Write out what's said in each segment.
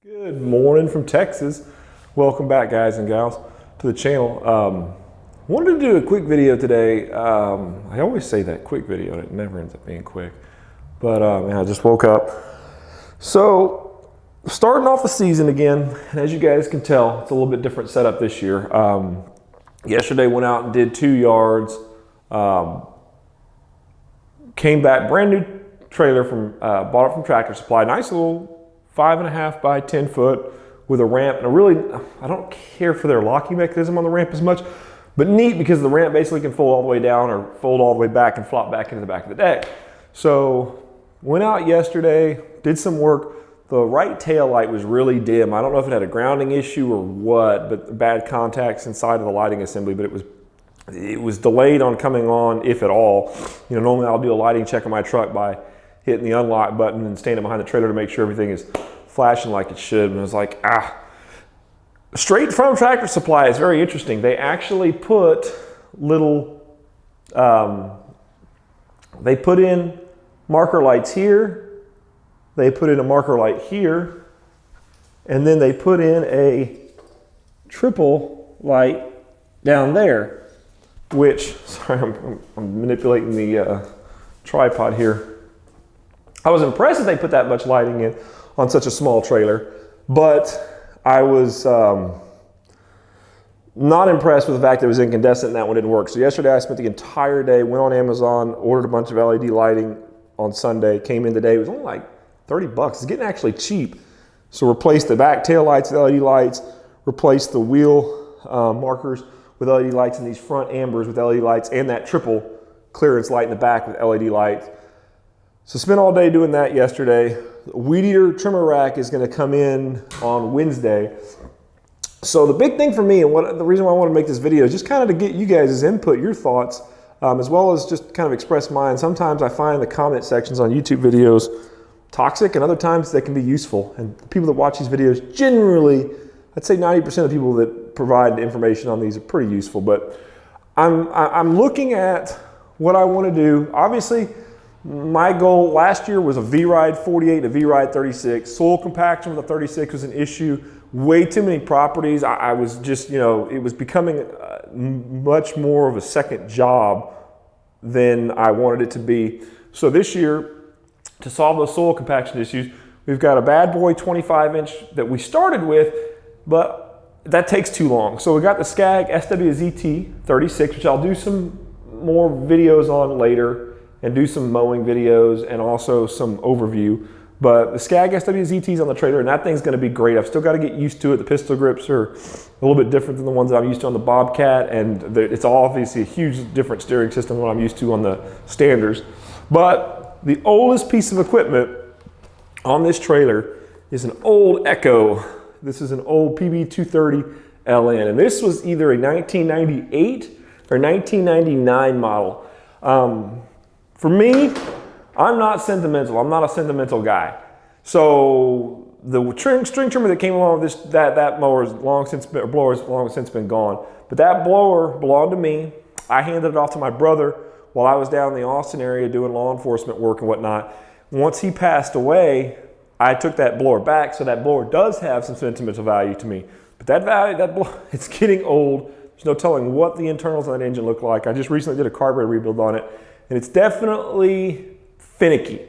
Good morning from Texas. Welcome back, guys and gals, to the channel. Wanted to do a quick video today. I always say that, quick video, and it never ends up being quick. But I just woke up. So, starting off the season again, and as you guys can tell, it's a little bit different setup this year. Yesterday went out and did 2 yards. Came back, brand new trailer from, bought it from Tractor Supply. Nice little 5.5 by 10 foot with a ramp, and I don't care for their locking mechanism on the ramp as much, but neat because the ramp basically can fold all the way down or fold all the way back and flop back into the back of the deck. So went out yesterday, did some work. The right tail light was really dim. I don't know if it had a grounding issue or what, but bad contacts inside of the lighting assembly, but it was delayed on coming on, if at all. You know, normally I'll do a lighting check on my truck by hitting the unlock button and standing behind the trailer to make sure everything is flashing like it should. And it was like, straight from Tractor Supply is very interesting. They actually put little, they put in marker lights here, they put in a marker light here, and then they put in a triple light down there, which, sorry, I'm manipulating the tripod here. I was impressed that they put that much lighting in on such a small trailer, but I was not impressed with the fact that it was incandescent and that one didn't work. So yesterday I spent the entire day, went on Amazon, ordered a bunch of LED lighting on Sunday, came in today. It was only like 30 bucks. It's getting actually cheap. So replaced the back tail lights with LED lights, replaced the wheel markers with LED lights, and these front ambers with LED lights, and that triple clearance light in the back with LED lights. So spent all day doing that yesterday. The weed eater trimmer rack is going to come in on Wednesday. So the big thing for me, and the reason why I want to make this video is just kind of to get you guys' input, your thoughts, as well as just kind of express mine. Sometimes I find the comment sections on YouTube videos toxic, and other times they can be useful. And the people that watch these videos, generally, I'd say 90% of the people that provide information on these are pretty useful. But I'm looking at what I want to do. Obviously, my goal last year was a V-Ride 48, a V-Ride 36. Soil compaction with a 36 was an issue. Way too many properties. I was just, it was becoming much more of a second job than I wanted it to be. So this year, to solve those soil compaction issues, we've got a bad boy 25-inch that we started with, but that takes too long. So we got the Skag SWZT 36, which I'll do some more videos on later, and do some mowing videos and also some overview. But the Skag SWZT is on the trailer, and that thing's gonna be great. I've still gotta get used to it. The pistol grips are a little bit different than the ones that I'm used to on the Bobcat, and it's obviously a huge different steering system than what I'm used to on the Standards. But the oldest piece of equipment on this trailer is an old Echo. This is an old PB230 LN, and this was either a 1998 or 1999 model. For me, I'm not sentimental. I'm not a sentimental guy. So the string trimmer that came along with this, that blower has long since been gone. But that blower belonged to me. I handed it off to my brother while I was down in the Austin area doing law enforcement work and whatnot. Once he passed away, I took that blower back. So that blower does have some sentimental value to me. But that blower, it's getting old. There's no telling what the internals on that engine look like. I just recently did a carburetor rebuild on it, and it's definitely finicky.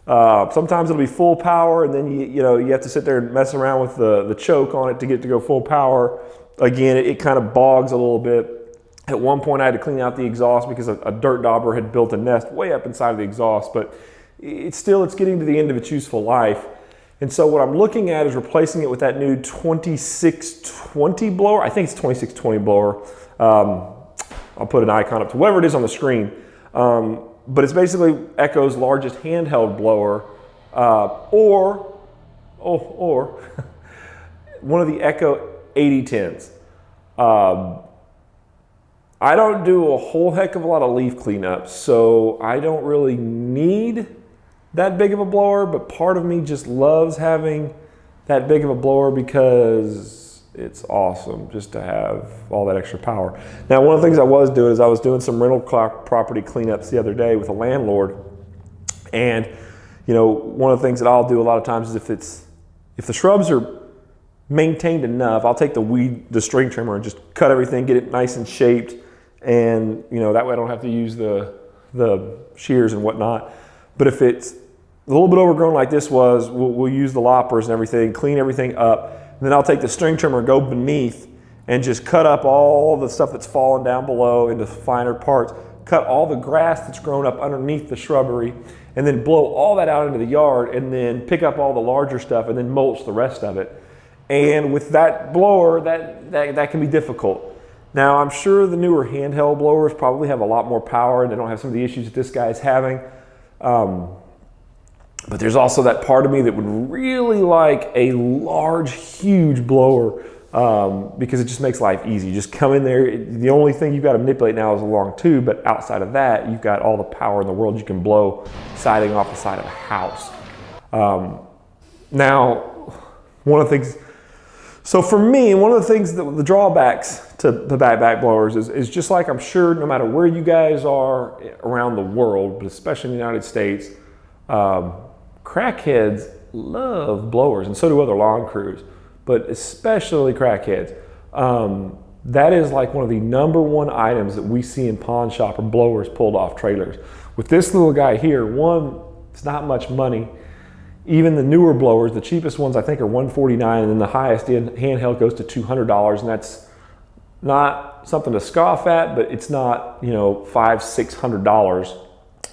Sometimes it'll be full power, and then you have to sit there and mess around with the choke on it to get it to go full power. Again, it kind of bogs a little bit. At one point, I had to clean out the exhaust because a dirt dauber had built a nest way up inside of the exhaust, but it's getting to the end of its useful life. And so what I'm looking at is replacing it with that new 2620 blower. I think it's 2620 blower. I'll put an icon up to whatever it is on the screen. But it's basically Echo's largest handheld blower, or one of the Echo 8010s. I don't do a whole heck of a lot of leaf cleanup, so I don't really need that big of a blower, but part of me just loves having that big of a blower because it's awesome just to have all that extra power. Now, one of the things I was doing is I was doing some rental property cleanups the other day with a landlord, and one of the things that I'll do a lot of times is if it's If the shrubs are maintained enough, I'll take the string trimmer and just cut everything, get it nice and shaped, and that way I don't have to use the shears and whatnot. But if it's a little bit overgrown like this was, we'll use the loppers and everything, clean everything up, and then I'll take the string trimmer and go beneath and just cut up all the stuff that's fallen down below into finer parts, cut all the grass that's grown up underneath the shrubbery, and then blow all that out into the yard, and then pick up all the larger stuff and then mulch the rest of it. And with that blower, that can be difficult. Now, I'm sure the newer handheld blowers probably have a lot more power and they don't have some of the issues that this guy's having. But there's also that part of me that would really like a large, huge blower because it just makes life easy. You just come in there. The only thing you've got to manipulate now is a long tube, but outside of that, you've got all the power in the world. You can blow siding off the side of a house. Now, one of the things, so for me, one of the things, the drawbacks to the backpack blowers is just like I'm sure no matter where you guys are around the world, but especially in the United States, crackheads love blowers, and so do other lawn crews, but especially crackheads. That is like one of the #1 items that we see in pawn shop are blowers pulled off trailers. With this little guy here, one, it's not much money. Even the newer blowers, the cheapest ones I think are $149, and then the highest end handheld goes to $200, and that's not something to scoff at, but it's not $500, $600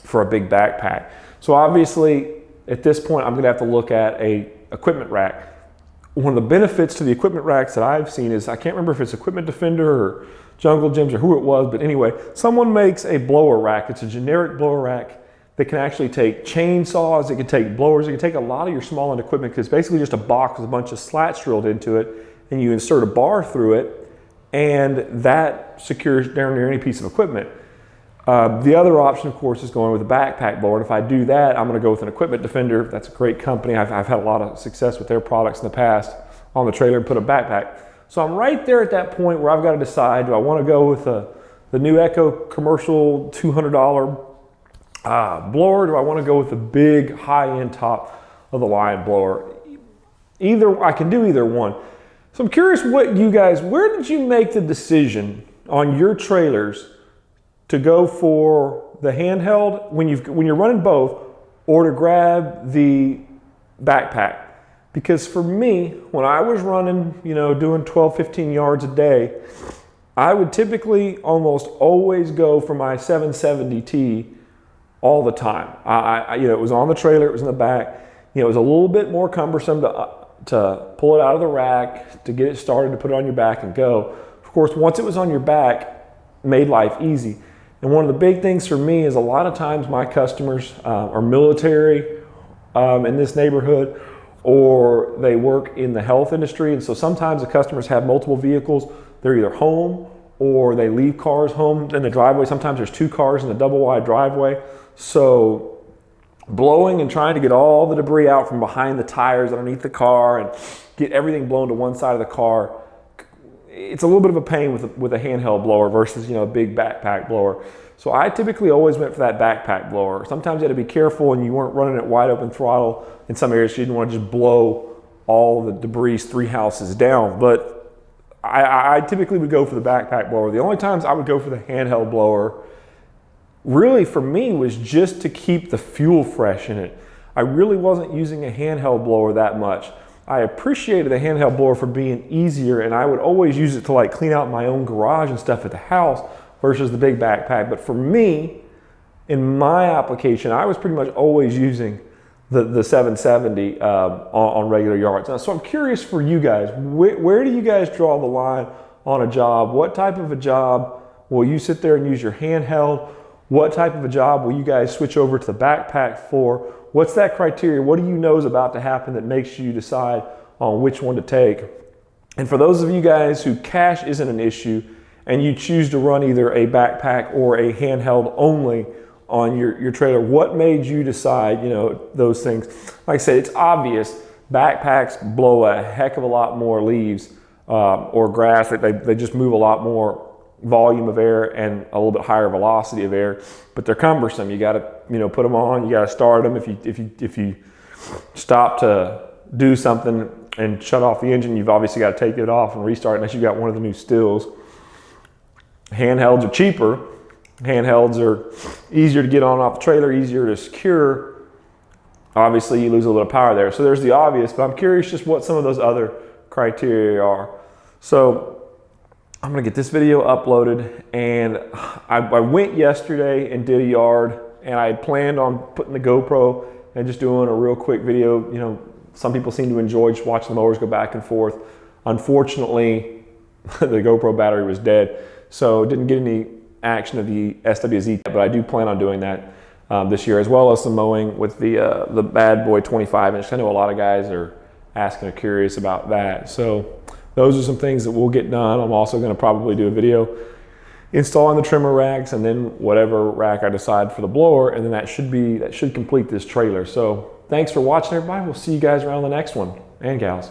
for a big backpack. So obviously at this point I'm going to have to look at a equipment rack. One of the benefits to the equipment racks that I've seen is, I can't remember if it's Equipment Defender or Jungle Gyms or who it was, but anyway, someone makes a blower rack. It's a generic blower rack that can actually take chainsaws, it can take blowers, it can take a lot of your small end equipment, because it's basically just a box with a bunch of slats drilled into it, and you insert a bar through it, and that secures down near any piece of equipment. The other option, of course, is going with a backpack blower. And if I do that, I'm going to go with an Equipment Defender. That's a great company. I've had a lot of success with their products in the past on the trailer and put a backpack. So I'm right there at that point where I've got to decide, do I want to go with the new Echo commercial $200 blower? Do I want to go with the big high-end top of the line blower? I can do either one. So I'm curious what you guys, where did you make the decision on your trailers to go for the handheld when you're running both, or to grab the backpack? Because for me, when I was running, doing 12, 15 yards a day, I would typically almost always go for my 770T all the time. It was on the trailer, it was in the back. It was a little bit more cumbersome to pull it out of the rack, to get it started, to put it on your back and go. Of course, once it was on your back, made life easy. And one of the big things for me is a lot of times my customers are military in this neighborhood, or they work in the health industry. And so sometimes the customers have multiple vehicles. They're either home or they leave cars home in the driveway. Sometimes there's 2 cars in the double wide driveway. So blowing and trying to get all the debris out from behind the tires underneath the car and get everything blown to one side of the car, it's a little bit of a pain with a handheld blower versus a big backpack blower. So I typically always went for that backpack blower. Sometimes you had to be careful and you weren't running at wide open throttle. In some areas you didn't want to just blow all the debris 3 houses down. But I typically would go for the backpack blower. The only times I would go for the handheld blower really for me was just to keep the fuel fresh in it. I really wasn't using a handheld blower that much. I appreciated the handheld blower for being easier, and I would always use it to clean out my own garage and stuff at the house versus the big backpack. But for me, in my application, I was pretty much always using the 770 on regular yards. Now, so I'm curious for you guys, where do you guys draw the line on a job? What type of a job will you sit there and use your handheld? What type of a job will you guys switch over to the backpack for? What's that criteria? What do you know is about to happen that makes you decide on which one to take? And for those of you guys who cash isn't an issue and you choose to run either a backpack or a handheld only on your trailer, what made you decide, those things? Like I said, it's obvious backpacks blow a heck of a lot more leaves or grass. They just move a lot more volume of air and a little bit higher velocity of air, but they're cumbersome. You got to put them on, you got to start them. If you stop to do something and shut off the engine, you've obviously got to take it off and restart unless you've got one of the new stills. Handhelds are cheaper. Handhelds are easier to get on off the trailer, easier to secure. Obviously, you lose a little power there. So there's the obvious, but I'm curious just what some of those other criteria are. So I'm gonna get this video uploaded, and I went yesterday and did a yard, and I had planned on putting the GoPro and just doing a real quick video. You know, some people seem to enjoy just watching the mowers go back and forth. Unfortunately, the GoPro battery was dead, so didn't get any action of the SWZ, but I do plan on doing that this year, as well as some mowing with the Bad Boy 25-inch. I know a lot of guys are asking or curious about that. So those are some things that we'll get done. I'm also going to probably do a video installing the trimmer racks, and then whatever rack I decide for the blower, and then that should complete this trailer. So thanks for watching, everybody. We'll see you guys around the next one, and gals.